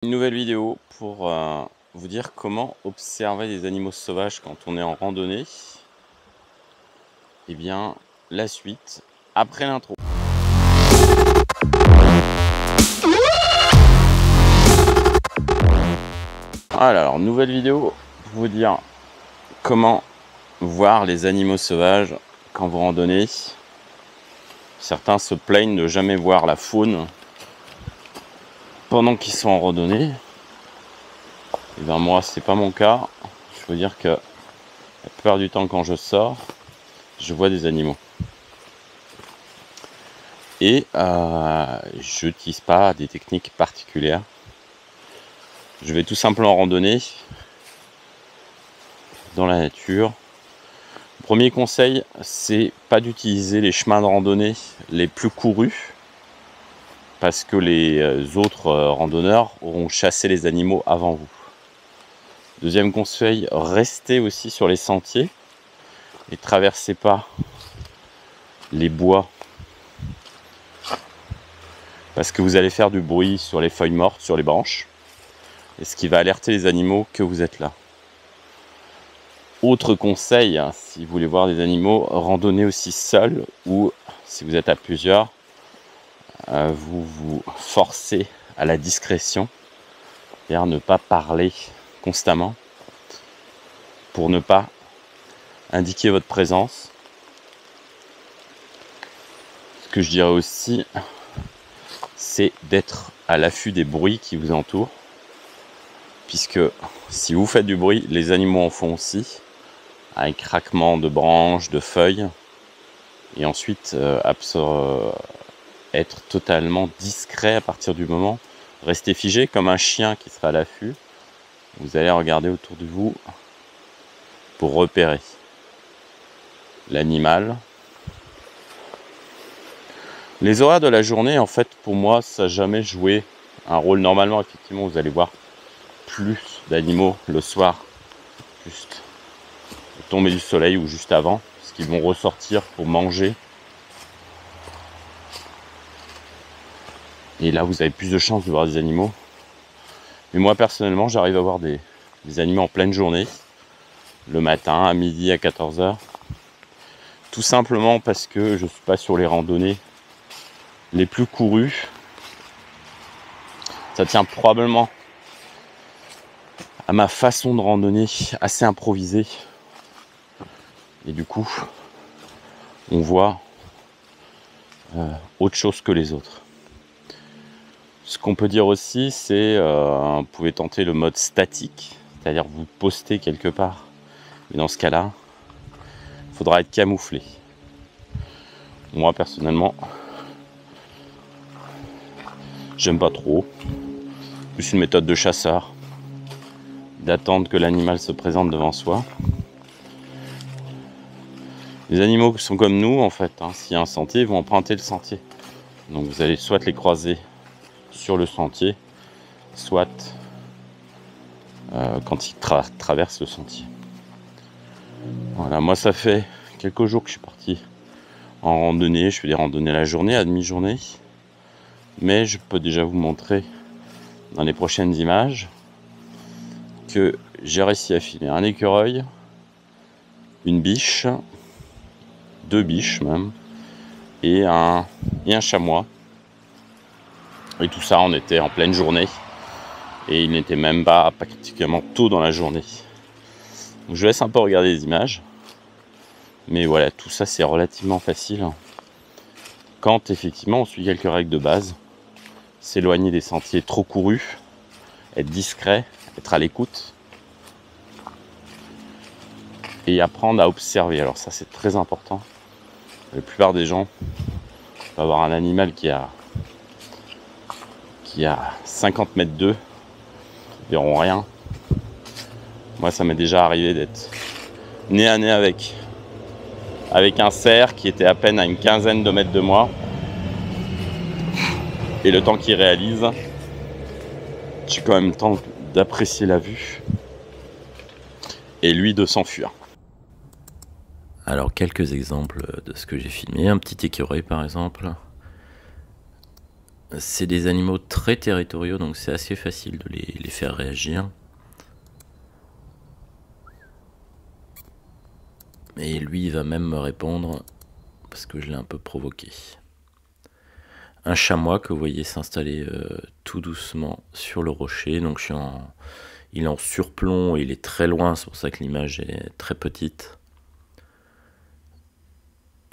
Une nouvelle vidéo pour vous dire comment observer les animaux sauvages quand on est en randonnée. Et bien, la suite après l'intro. Voilà, alors nouvelle vidéo pour vous dire comment voir les animaux sauvages quand vous randonnez. Certains se plaignent de jamais voir la faune pendant qu'ils sont en randonnée. Et bien moi, c'est pas mon cas. Je veux dire que la plupart du temps quand je sors, je vois des animaux. Et je n'utilise pas des techniques particulières. Je vais tout simplement randonner dans la nature. Le premier conseil, c'est pas d'utiliser les chemins de randonnée les plus courus, parce que les autres randonneurs auront chassé les animaux avant vous. Deuxième conseil, restez aussi sur les sentiers et traversez pas les bois, parce que vous allez faire du bruit sur les feuilles mortes, sur les branches, et ce qui va alerter les animaux que vous êtes là. Autre conseil, si vous voulez voir des animaux, randonnez aussi seul, ou si vous êtes à plusieurs, vous vous forcez à la discrétion, c'est-à-dire ne pas parler constamment pour ne pas indiquer votre présence. Ce que je dirais aussi, c'est d'être à l'affût des bruits qui vous entourent, puisque si vous faites du bruit, les animaux en font aussi, avec craquement de branches, de feuilles, et ensuite être totalement discret à partir du moment, rester figé comme un chien qui sera à l'affût. Vous allez regarder autour de vous pour repérer l'animal. Les horaires de la journée, en fait, pour moi, ça n'a jamais joué un rôle. Normalement, effectivement, vous allez voir plus d'animaux le soir, juste au tomber du soleil ou juste avant, parce qu'ils vont ressortir pour manger. Et là, vous avez plus de chances de voir des animaux. Mais moi, personnellement, j'arrive à voir des animaux en pleine journée, le matin, à midi, à 14h. Tout simplement parce que je ne suis pas sur les randonnées les plus courues. Ça tient probablement à ma façon de randonner assez improvisée. Et du coup, on voit autre chose que les autres. Ce qu'on peut dire aussi, c'est vous pouvez tenter le mode statique, c'est-à-dire vous postez quelque part. Mais dans ce cas-là, il faudra être camouflé. Moi, personnellement, j'aime pas trop. C'est une méthode de chasseur, d'attendre que l'animal se présente devant soi. Les animaux sont comme nous, en fait. S'il y a un sentier, ils vont emprunter le sentier. Donc vous allez soit les croiser sur le sentier, soit quand ils traversent le sentier. Voilà, moi ça fait quelques jours que je suis parti en randonnée. Je fais des randonnées la journée, à demi-journée. Mais je peux déjà vous montrer dans les prochaines images que j'ai réussi à filmer un écureuil, une biche, 2 biches même, et un chamois. Et tout ça, on était en pleine journée. Et il n'était même pas particulièrement tôt dans la journée. Donc je laisse un peu regarder les images. Mais voilà, tout ça c'est relativement facile. Quand effectivement on suit quelques règles de base. S'éloigner des sentiers trop courus. Être discret, être à l'écoute. Et apprendre à observer. Alors ça c'est très important. La plupart des gens vont avoir un animal qui a 50 mètres d'eux. Ils verront rien. Moi ça m'est déjà arrivé d'être nez à nez avec un cerf qui était à peine à une quinzaine de mètres de moi. Et le temps qu'il réalise, j'ai quand même le temps d'apprécier la vue et lui de s'enfuir. Alors quelques exemples de ce que j'ai filmé. Un petit écureuil par exemple. C'est des animaux très territoriaux, donc c'est assez facile de les faire réagir. Et lui, il va même me répondre parce que je l'ai un peu provoqué. Un chamois que vous voyez s'installer tout doucement sur le rocher. Donc il est en surplomb, il est très loin, c'est pour ça que l'image est très petite.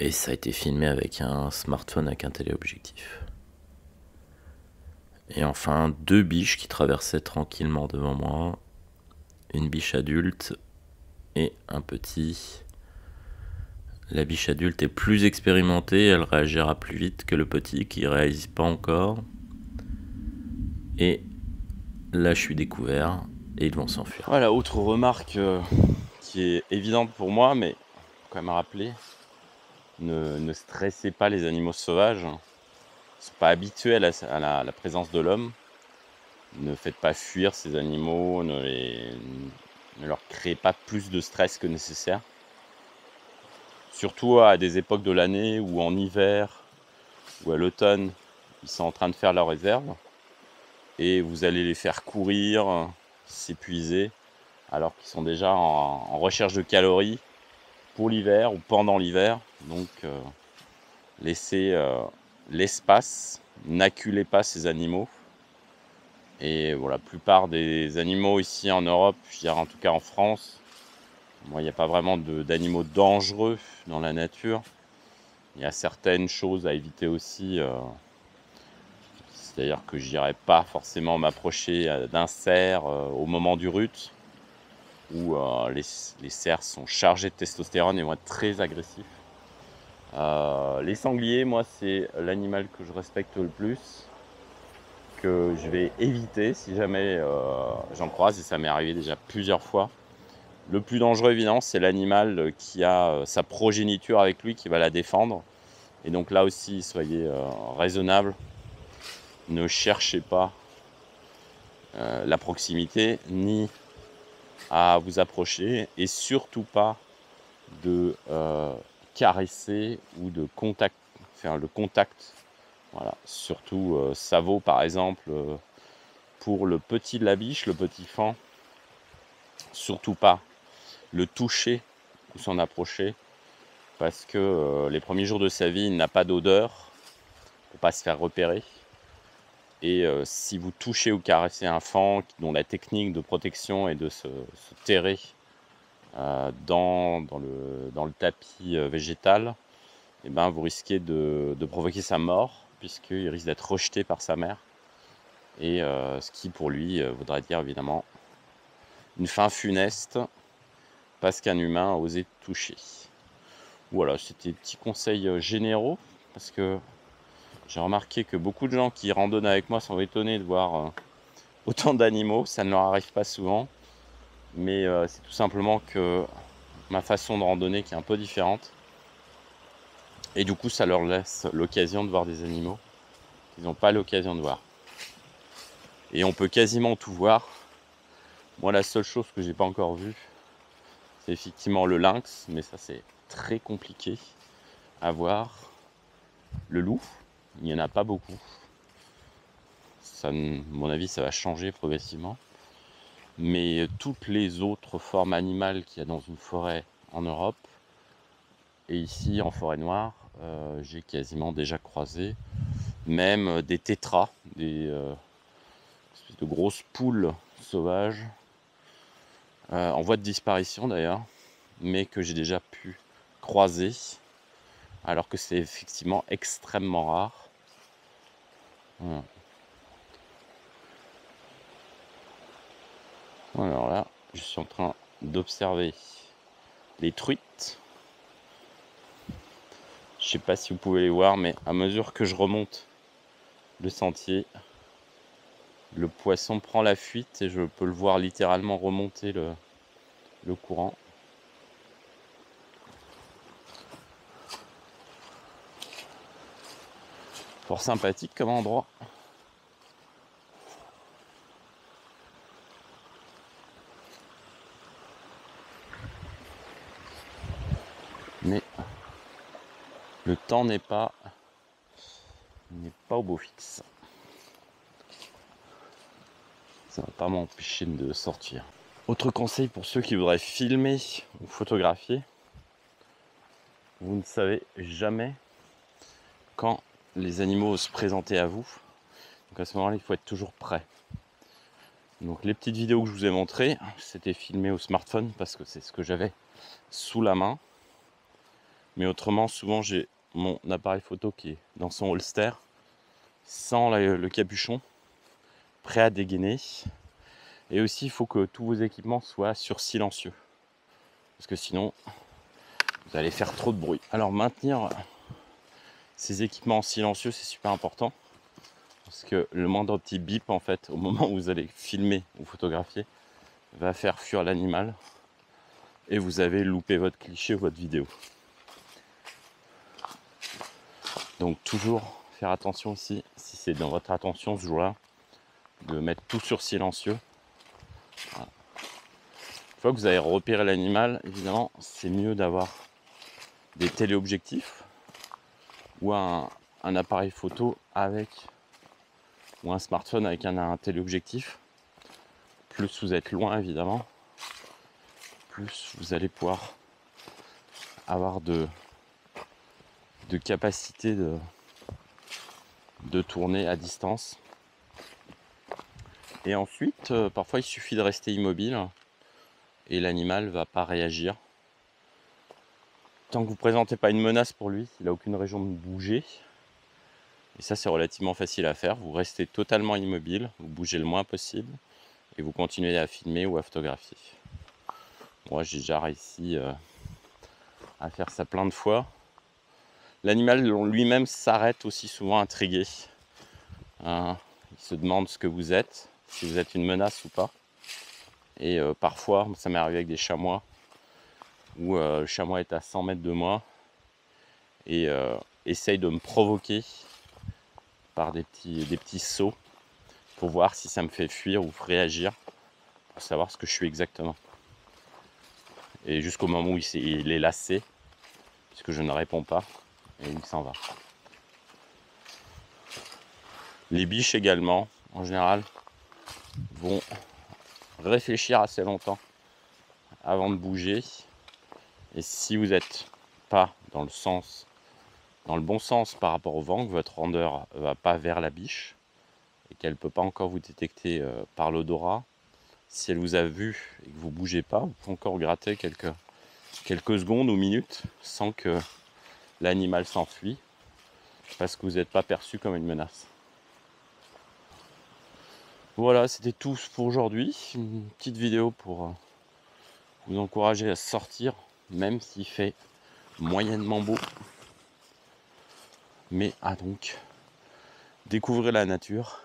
Et ça a été filmé avec un smartphone avec un téléobjectif. Et enfin, 2 biches qui traversaient tranquillement devant moi. Une biche adulte et un petit. La biche adulte est plus expérimentée, elle réagira plus vite que le petit qui ne réalise pas encore. Et là, je suis découvert et ils vont s'enfuir. Voilà, autre remarque qui est évidente pour moi, mais faut quand même rappeler, ne stressez pas les animaux sauvages. Ils ne sont pas habitués à la présence de l'homme. Ne faites pas fuir ces animaux, ne leur créez pas plus de stress que nécessaire. Surtout à des époques de l'année où en hiver ou à l'automne, ils sont en train de faire leur réserve et vous allez les faire courir, s'épuiser, alors qu'ils sont déjà en recherche de calories pour l'hiver ou pendant l'hiver. Donc laissez l'espace, n'acculez pas ces animaux. Et voilà, la plupart des animaux ici en Europe, je dirais en tout cas en France, moi, il n'y a pas vraiment d'animaux dangereux dans la nature. Il y a certaines choses à éviter aussi. C'est-à-dire que je n'irais pas forcément m'approcher d'un cerf au moment du rut, où les cerfs sont chargés de testostérone et vont être très agressifs. Les sangliers, moi, c'est l'animal que je respecte le plus, que je vais éviter si jamais j'en croise, et ça m'est arrivé déjà plusieurs fois. Le plus dangereux, évidemment, c'est l'animal qui a sa progéniture avec lui, qui va la défendre. Et donc là aussi, soyez raisonnable. Ne cherchez pas la proximité, ni à vous approcher, et surtout pas de caresser ou de faire le contact. Voilà. Surtout, ça vaut par exemple pour le petit de la biche, le petit faon. Surtout pas le toucher ou s'en approcher, parce que les premiers jours de sa vie, il n'a pas d'odeur pour pas se faire repérer. Et si vous touchez ou caressez un faon dont la technique de protection est de se terrer dans le tapis végétal, et ben, vous risquez de provoquer sa mort, puisqu'il risque d'être rejeté par sa mère. Et ce qui pour lui voudrait dire évidemment une fin funeste, parce qu'un humain a osé toucher. Voilà, c'était des petits conseils généraux, parce que j'ai remarqué que beaucoup de gens qui randonnent avec moi sont étonnés de voir autant d'animaux. Ça ne leur arrive pas souvent, mais c'est tout simplement que ma façon de randonner qui est un peu différente. Et du coup, ça leur laisse l'occasion de voir des animaux qu'ils n'ont pas l'occasion de voir. Et on peut quasiment tout voir. Moi, la seule chose que j'ai pas encore vue, c'est effectivement le lynx, mais ça c'est très compliqué à voir. Le loup, il n'y en a pas beaucoup. Ça, à mon avis, ça va changer progressivement. Mais toutes les autres formes animales qu'il y a dans une forêt en Europe, et ici en forêt noire, j'ai quasiment déjà croisé. Même des tétras, des espèces de grosses poules sauvages, en voie de disparition d'ailleurs, mais que j'ai déjà pu croiser, alors que c'est effectivement extrêmement rare. Voilà. Alors là, je suis en train d'observer les truites. Je ne sais pas si vous pouvez les voir, mais à mesure que je remonte le sentier, le poisson prend la fuite et je peux le voir littéralement remonter le courant. Fort sympathique comme endroit. Mais le temps n'est pas au beau fixe. ça va pas m'empêcher de sortir. Autre conseil pour ceux qui voudraient filmer ou photographier, vous ne savez jamais quand les animaux se présenter à vous. Donc à ce moment-là, il faut être toujours prêt. Donc les petites vidéos que je vous ai montrées, c'était filmé au smartphone parce que c'est ce que j'avais sous la main. Mais autrement, souvent j'ai mon appareil photo qui est dans son holster, sans le capuchon, prêt à dégainer. Et aussi, il faut que tous vos équipements soient sur silencieux. Parce que sinon, vous allez faire trop de bruit. Alors maintenir ces équipements silencieux, c'est super important. Parce que le moindre petit bip, en fait, au moment où vous allez filmer ou photographier, va faire fuir l'animal. Et vous avez loupé votre cliché ou votre vidéo. Donc toujours faire attention aussi, si c'est dans votre attention ce jour-là, de mettre tout sur silencieux. Voilà. Une fois que vous avez repéré l'animal, évidemment, c'est mieux d'avoir des téléobjectifs ou un appareil photo avec, ou un smartphone avec un téléobjectif. Plus vous êtes loin, évidemment, plus vous allez pouvoir avoir de capacité de tourner à distance. Et ensuite, parfois il suffit de rester immobile et l'animal ne va pas réagir. Tant que vous ne présentez pas une menace pour lui, il n'a aucune raison de bouger. Et ça, c'est relativement facile à faire. Vous restez totalement immobile, vous bougez le moins possible et vous continuez à filmer ou à photographier. Moi, j'ai déjà réussi à faire ça plein de fois. L'animal lui-même s'arrête aussi souvent intrigué. Il se demande ce que vous êtes, si vous êtes une menace ou pas. Et parfois, ça m'est arrivé avec des chamois, où le chamois est à 100 mètres de moi et essaye de me provoquer par des petits sauts pour voir si ça me fait fuir ou réagir, pour savoir ce que je suis exactement. Et jusqu'au moment où il est lassé, puisque je ne réponds pas, et il s'en va. Les biches également, en général, vont réfléchir assez longtemps avant de bouger. Et si vous n'êtes pas dans le bon sens par rapport au vent, que votre rondeur ne va pas vers la biche et qu'elle ne peut pas encore vous détecter par l'odorat, si elle vous a vu et que vous ne bougez pas, vous pouvez encore gratter quelques secondes ou minutes sans que l'animal s'enfuit parce que vous n'êtes pas perçu comme une menace. Voilà, c'était tout pour aujourd'hui. Une petite vidéo pour vous encourager à sortir, même s'il fait moyennement beau. Mais donc découvrir la nature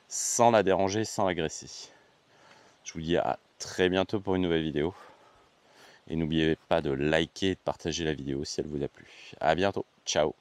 sans la déranger, sans l'agresser. Je vous dis à très bientôt pour une nouvelle vidéo. Et n'oubliez pas de liker et de partager la vidéo si elle vous a plu. À bientôt, ciao.